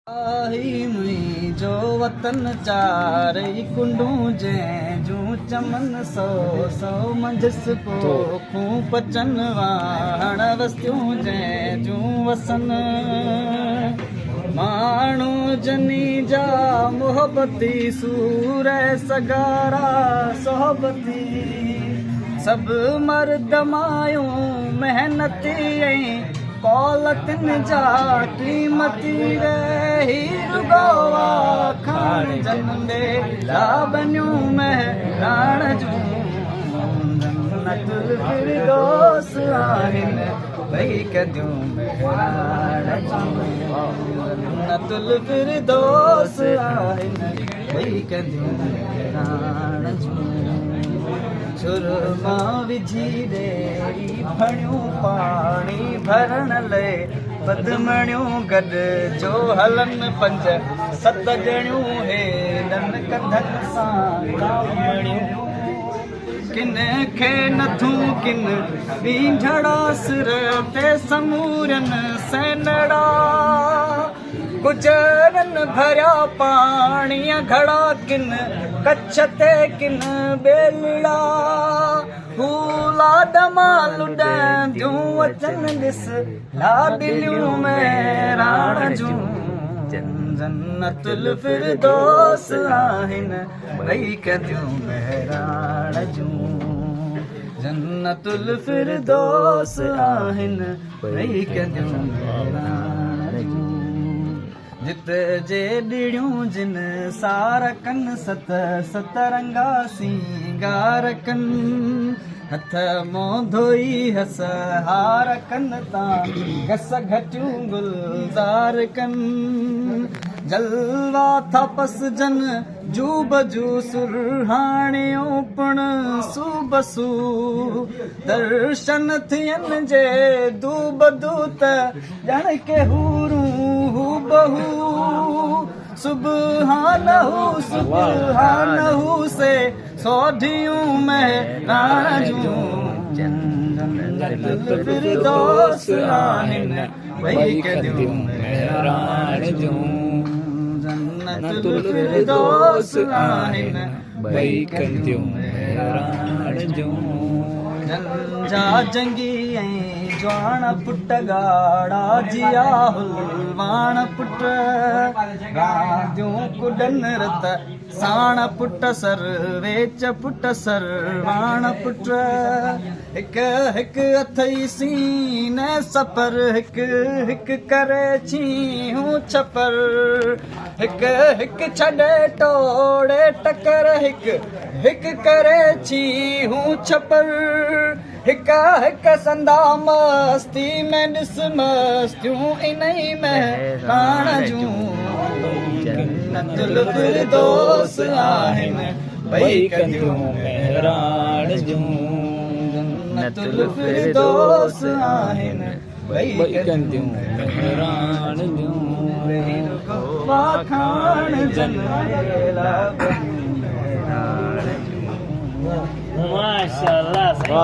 मुंहिंजो वतन चारई कुंडूं जंहिंजूं चमन सौ सौ मंझसि पोखूं पचन वाण वसियूं जंहिंजूं वसन माण्हू जनी जा मोहबती सूर सगारा सोहबती सभु मर्द मायूं मेहनती कौलतन जा कीमती हीर गोवा खान जन्मे लाबनियूं महराण जूं जन्नतुल फिरदौस आहिनि भई कदियूं महराण जूं जन्नतुल फिरदौस आहिनि भई कदियूं महराण जूं सुरमा विझी ॾेरी भणियूं पाणी भरण लाइ पदमणियूं गॾु जो हलनि पंज सत ॼणियूं हेॾनि कंधनि सां कामणियूं किन खे नथूं किन ॿींझड़ा सिर ते समूरनि सैनड़ा गुजरनि भरिया पाणीअ घड़ा किन कच्छ ते किन बेलड़ा हू लाड मां लुॾंदियूं अचनि ॾिस लाॾिलियूं महराण जूं जन्नतुल फिरदौस आहिनि भई कदियूं महराण जूं जन्नतुल फिरदौस आहिनि भई कदियूं महराण जूं जित जे ॾिड़ियूं जिन सारकन सत सतरंगा सिंगार कन हथ मुंहुं धोई हस हार कन तां घस घटियूं गुलज़ार कन जलवा था पस जन जू बजू सुरहाणियूं पण सुबसू दर्शन थियनि जे दू बदू त ॼण के हूरूं हू बहू सुबहानहू सुबहानहू से सोढियूं महराण जूं जन्नतुल फिरदौस आहिनि भई कदियूं महराण जूं जन्नतुल फिरदौस आहिनि भई कदियूं महराण जूं जंजा जंगी ऐं जवान पुट ॻाढ़ा जिया हुलवाण पुट रांदियूं कुॾनि रत साण पुट सर वेच पुट सरवाण पुट हिकु हिकु अथई सीने सफ़र हिकु हिकु करे छीहूं छपर हिकु हिकु छॾे टोड़े टकर हिकु हिकु करे छीहूं छपर हिकु हिकु संदा मस्ती में ॾिस मस्तियूं इन्ही महराण जूं जन्नतुल फिरदौस आहिनि भई कदियूं महराण जूं जन्नतुल फिरदौस आहिनि भई कदियूं महराण जूं वाखाण जन्नत लाबनियूं महराण जूं माशाअल्लाह।